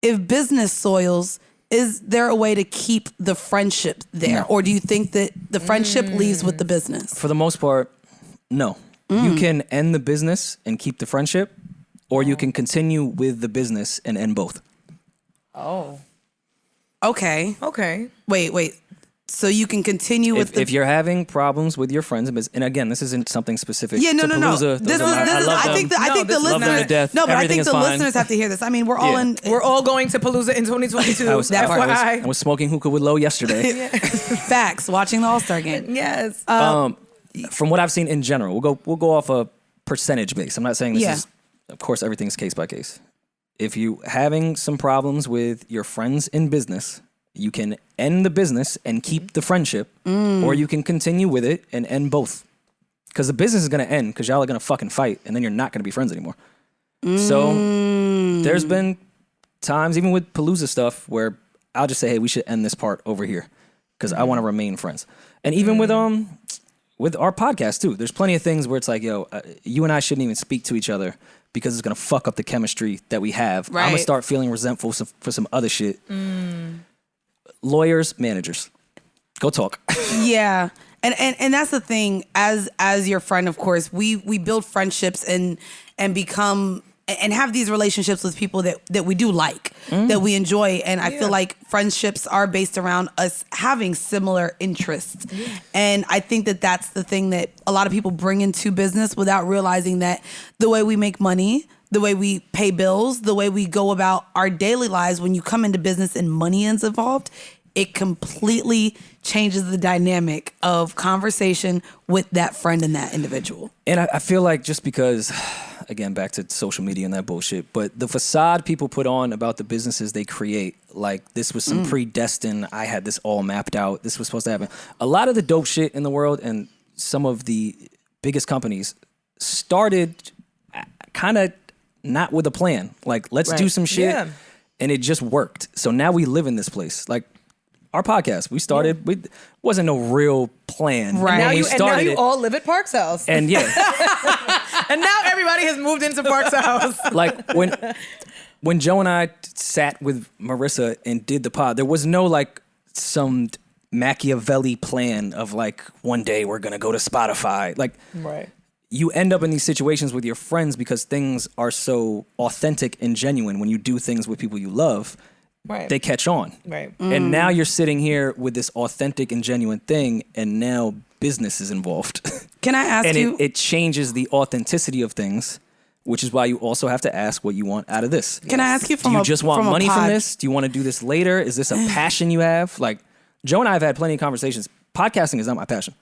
if business soils, is there a way to keep the friendship there? No. Or do you think that the friendship leaves with the business? For the most part, no. You can end the business and keep the friendship, or you can continue with the business and end both. Oh. Okay. Wait. So you can continue with if you're having problems with your friends, and again, this isn't something specific. Yeah, no. to Palooza. This is. I think the love them to listeners. death. No, but I Everything think is the fine. listeners have to hear this. I mean, we're all going to Palooza in 2022. I was smoking hookah with Lo yesterday. Facts. Watching the All-Star game. Yes. From what I've seen in general, we'll go off a percentage base. I'm not saying this is, of course, everything's case by case. If you having some problems with your friends in business, you can end the business and keep the friendship, or you can continue with it and end both. Because the business is going to end because y'all are going to fucking fight, and then you're not going to be friends anymore. So there's been times, even with Palooza stuff, where I'll just say, hey, we should end this part over here because I want to remain friends. And even with our podcast too, there's plenty of things where it's like, yo, you and I shouldn't even speak to each other because it's going to fuck up the chemistry that we have. Right. I'm going to start feeling resentful for some other shit. Lawyers, managers, go talk. Yeah. And that's the thing, as your friend, of course, we build friendships and become and have these relationships with people that we do like, that we enjoy. And I feel like friendships are based around us having similar interests. And I think that that's the thing that a lot of people bring into business without realizing that the way we make money, the way we pay bills, the way we go about our daily lives, when you come into business and money is involved, it completely changes the dynamic of conversation with that friend and that individual. And I feel like just because, again, back to social media and that bullshit, but the facade people put on about the businesses they create, like this was some predestined, I had this all mapped out, this was supposed to happen. A lot of the dope shit in the world and some of the biggest companies started kind of not with a plan. Like, let's do some shit. Yeah. And it just worked. So now we live in this place. Like, our podcast, we started, we wasn't no real plan. Right. And now you all live at Park's house. And yeah. And now everybody has moved into Park's house. Like, when Joe and I sat with Marissa and did the pod, there was no, like, some Machiavelli plan of, like, one day we're going to go to Spotify. Like, right. You end up in these situations with your friends because things are so authentic and genuine when you do things with people you love. Right. They catch on. Right. And now you're sitting here with this authentic and genuine thing, and now business is involved. Can I ask you? And it changes the authenticity of things, which is why you also have to ask what you want out of this. Can I ask you do you just want money from this? Do you want to do this later? Is this a passion you have? Like, Joe and I have had plenty of conversations. Podcasting is not my passion.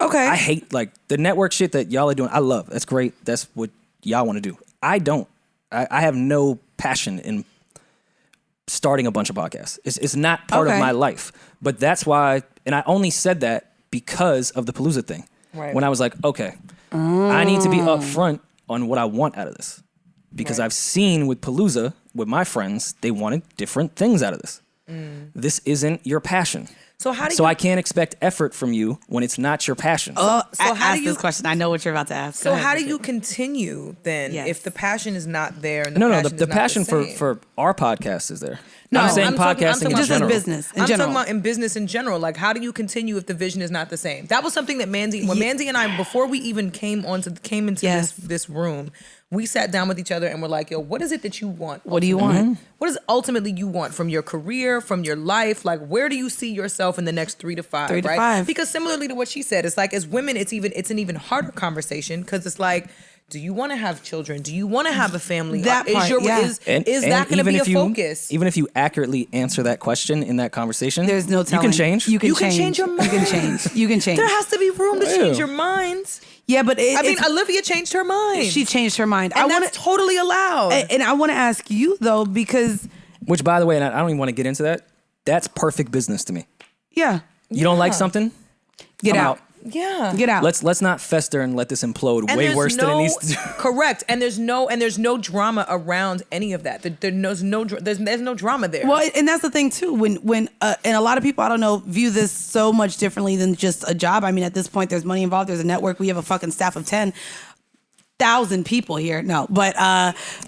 Okay. I hate, like, the network shit that y'all are doing. I love. That's great. That's what y'all want to do. I don't. I have no passion in starting a bunch of podcasts. It's not part of my life. But that's why, and I only said that because of the Palooza thing. Right. When I was like, okay, I need to be upfront on what I want out of this. Because I've seen with Palooza, with my friends, they wanted different things out of this. This isn't your passion. So how do you? I can't expect effort from you when it's not your passion. So how do you? This question. I know what you're about to ask. So how do you continue then if the passion is not there? And the passion for our podcast is there. No, I'm saying podcasting in general. Business in I'm general. talking about in business in general. Like, how do you continue if the vision is not the same? That was something that Mandy and I, before we even came into this room, we sat down with each other and we're like, yo, what is it that you want? What do you want? What is ultimately you want from your career, from your life? Like, where do you see yourself in the next 3 to 5? 3 to 5. Because similarly to what she said, it's like, as women, it's an even harder conversation because it's like, do you want to have children? Do you want to have a family? That part, is that going to be a focus? Even if you accurately answer that question in that conversation, there's no telling. You can change. You can change your mind. You can change. There has to be room to change your mind. Yeah, but Olivia changed her mind. She changed her mind. And that's totally allowed. And I want to ask you though, because which, by the way, and I don't even want to get into that. That's perfect business to me. Yeah. You don't like something? Get out. Yeah. Get out. Let's not fester and let this implode way worse than it needs to do. Correct. And there's no drama around any of that. There's no drama there. Well, and that's the thing too. When and a lot of people, I don't know, view this so much differently than just a job. I mean, at this point, there's money involved. There's a network. We have a fucking staff of 10. 1,000 people here. No, but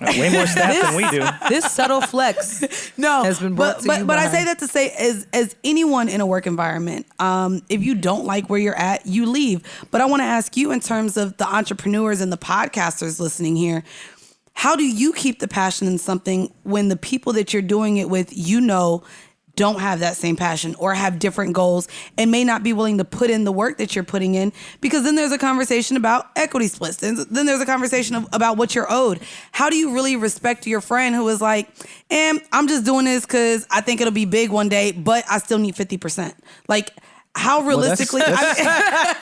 way more staff than we do. This subtle flex has been brought to you but I say that to say, as anyone in a work environment, if you don't like where you're at, you leave. But I want to ask you, in terms of the entrepreneurs and the podcasters listening here, how do you keep the passion in something when the people that you're doing it with, don't have that same passion or have different goals and may not be willing to put in the work that you're putting in? Because then there's a conversation about equity splits. Then there's a conversation about what you're owed. How do you really respect your friend who is like, I'm just doing this because I think it'll be big one day, but I still need 50%. Like, how realistically? Well, I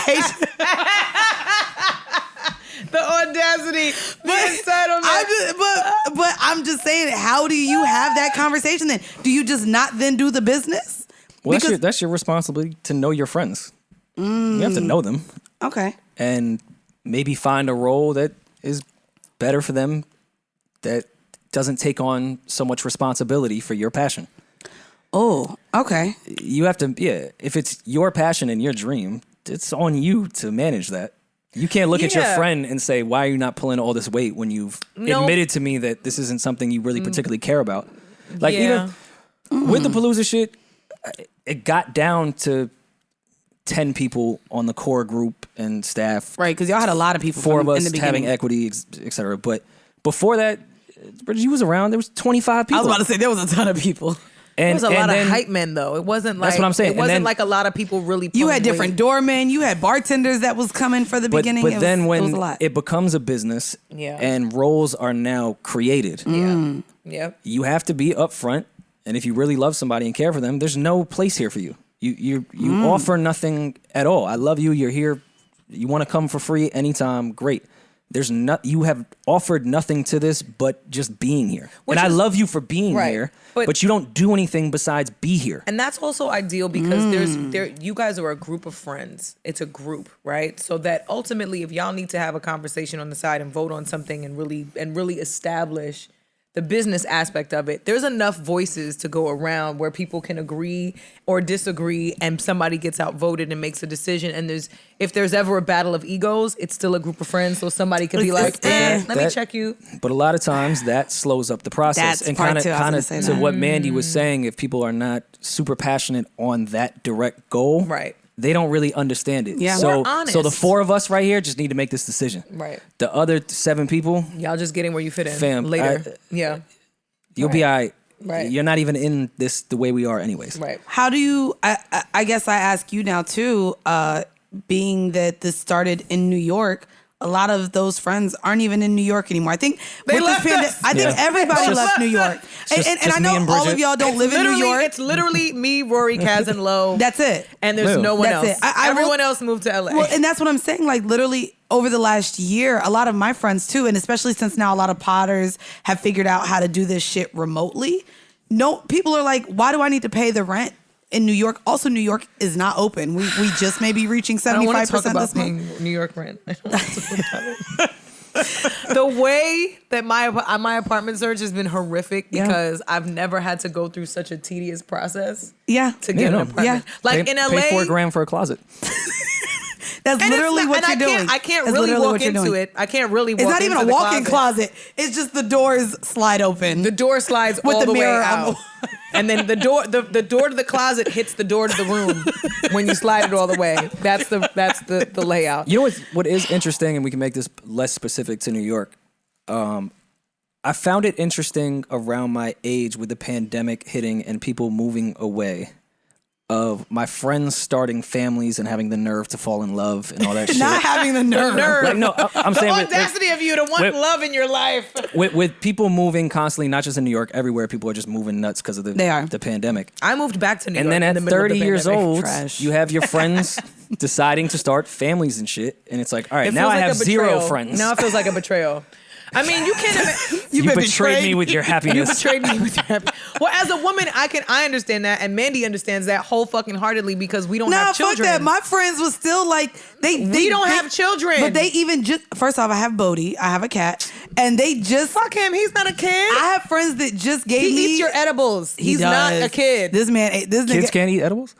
hate the audacity, the entitlement. But I'm just saying, how do you have that conversation then? Do you just not then do the business? Well, that's your responsibility to know your friends. You have to know them. Okay. And maybe find a role that is better for them, that doesn't take on so much responsibility for your passion. Oh, okay. You have to, if it's your passion and your dream, it's on you to manage that. You can't look at your friend and say, why are you not pulling all this weight when you've admitted to me that this isn't something you really particularly care about? Like, even with the Palooza shit, it got down to 10 people on the core group and staff. Right, because y'all had a lot of people. 4 of us in the beginning. having equity, et cetera. But before that, Bridget, you was around, there was 25 people. I was about to say, there was a ton of people. There was a lot of hype men, though. It wasn't like, that's what I'm saying. It wasn't like a lot of people really. You had different doormen. You had bartenders that was coming for the beginning. But then it was when a lot. it becomes a business and roles are now created, you have to be upfront. And if you really love somebody and care for them, there's no place here for you. You offer nothing at all. I love you. You're here. You want to come for free anytime. Great. You have offered nothing to this but just being here. And I love you for being here, but you don't do anything besides be here. And that's also ideal because you guys are a group of friends. It's a group, right? So that ultimately, if y'all need to have a conversation on the side and vote on something and really establish the business aspect of it, there's enough voices to go around where people can agree or disagree and somebody gets outvoted and makes a decision. And if there's ever a battle of egos, it's still a group of friends. So somebody could be like, let me check you. But a lot of times that slows up the process. That's and part kind of two, to what Mandy was saying, if people are not super passionate on that direct goal, they don't really understand it. Yeah. We're honest. So the 4 of us right here just need to make this decision. Right. The other 7 people, y'all just getting where you fit in. Fam, later. You'll be all right. Right. You're not even in this the way we are anyways. Right. How do you, I guess I ask you now too, being that this started in New York, a lot of those friends aren't even in New York anymore. I think they left us. I think everybody left New York. And I know all of y'all don't live in New York. It's literally me, Rory, Kaz, and Lo. That's it. And there's no one else. It. Everyone else moved to LA. Well, and that's what I'm saying. Like, literally over the last year, a lot of my friends too, and especially since now a lot of potters have figured out how to do this shit remotely. People are like, why do I need to pay the rent in New York? Also, New York is not open. We just may be reaching 75% this month. New York rent. The way that my apartment search has been horrific because I've never had to go through such a tedious process. Yeah. To get an apartment. Yeah. Like in LA, pay $4,000 for a closet. That's literally what you're doing. I can't really walk into it. I can't really walk into It's not even a walk-in closet. It's just the doors slide open. The door slides with all the way mirror out. And then the door to the closet hits the door to the room when you slide it all the way. That's the layout. You know what is interesting, and we can make this less specific to New York. I found it interesting around my age with the pandemic hitting and people moving away, of my friends starting families and having the nerve to fall in love and all that shit. Not having the nerve. Like, no, I'm saying the audacity of you to want love in your life. With people moving constantly, not just in New York, everywhere, people are just moving nuts because of the pandemic. I moved back to New York. And then at 30 years old, Trash. you have your friends deciding to start families and shit. And it's like, all right, now I have 0 friends. Now it feels like a betrayal. I mean, you can't imagine. You betrayed me with your happiness. You betrayed me with your happiness. Well, as a woman, I understand that, and Mandy understands that wholeheartedly because we don't have children. Fuck that. My friends was still like we don't have children. But they even just first off, I have Bodie, I have a cat, and they just fuck him. He's not a kid. I have friends that just gave me. He eats your edibles. He's not a kid. This man, this Kids nigga, can't eat edibles?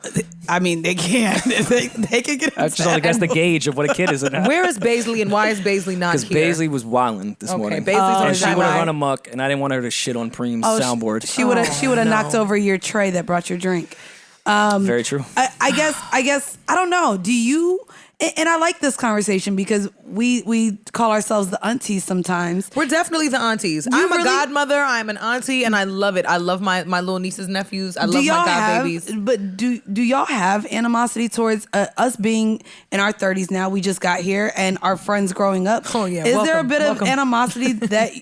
I mean, they can. they can get. I just only guess the gauge of what a kid is. Where is Baisley and why is Baisley not here? Because Baisley was wilding this morning. Baisley's on and she would have timeline. run amok, and I didn't want her to shit on Preem's soundboard. She would have knocked over your tray that brought your drink. Very true. I guess I don't know. Do you? And I like this conversation because we call ourselves the aunties sometimes. We're definitely the aunties. I'm a godmother. I'm an auntie, and I love it. I love my little nieces, nephews. I love my god babies. But do y'all have animosity towards us being in our 30s now? We just got here, and our friends growing up. Oh yeah. Is there a bit of animosity that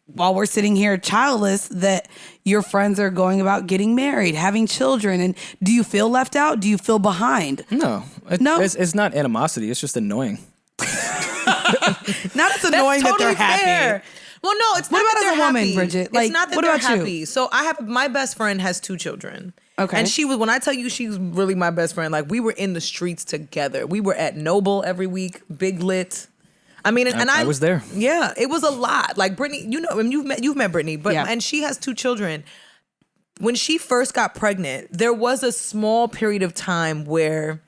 while we're sitting here childless, that your friends are going about getting married, having children, and do you feel left out? Do you feel behind? No. It's not animosity. It's just annoying. Not as annoying that they're happy. Fair. Well, no, it's not What that about they're as a woman, happy. Bridget? It's not that what they're about you? happy. So my best friend has 2 children. Okay. And when I tell you she's really my best friend, like we were in the streets together. We were at Noble every week, Big Lit. I mean, I was there. Yeah, it was a lot. Like Brittany, you've met Brittany, but and she has 2 children. When she first got pregnant, there was a small period of time where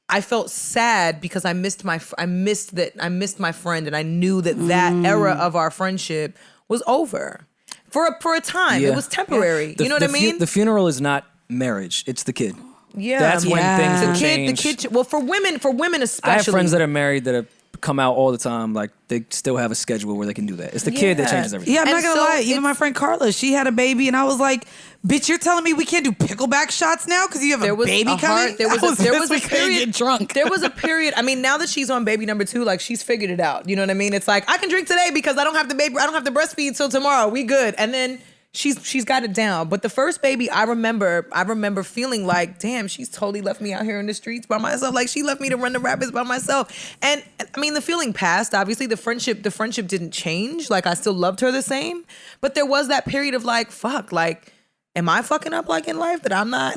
I felt sad because I missed my friend, and I knew that era of our friendship was over for a time. Yeah. It was temporary. You know what I mean? The funeral is not marriage; it's the kid. Yeah, That's when things will change. The kid. Well, for women especially. I have friends that are married that have come out all the time. Like they still have a schedule where they can do that. It's the kid that changes everything. Yeah, I'm not And gonna so lie. Even my friend Carla, she had a baby, and I was like, "Bitch, you're telling me we can't do pickleback shots now because you have a baby coming?" There was a period. Get drunk. There was a period. I mean, now that she's on baby number 2, like she's figured it out. You know what I mean? It's like I can drink today because I don't have to breastfeed till tomorrow. We good. And then she's got it down. But the first baby, I remember feeling like, damn, she's totally left me out here in the streets by myself. Like she left me to run the rapids by myself. And I mean, the feeling passed. Obviously, the friendship didn't change. Like I still loved her the same. But there was that period of like, fuck, like, am I fucking up like in life that I'm not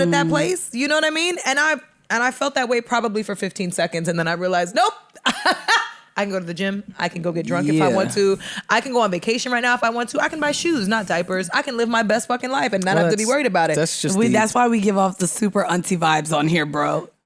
at that place? You know what I mean? And I felt that way probably for 15 seconds, and then I realized, nope. I can go to the gym. I can go get drunk if I want to. I can go on vacation right now if I want to. I can buy shoes, not diapers. I can live my best fucking life and not have to be worried about it. That's just That's why we give off the super auntie vibes on here, bro.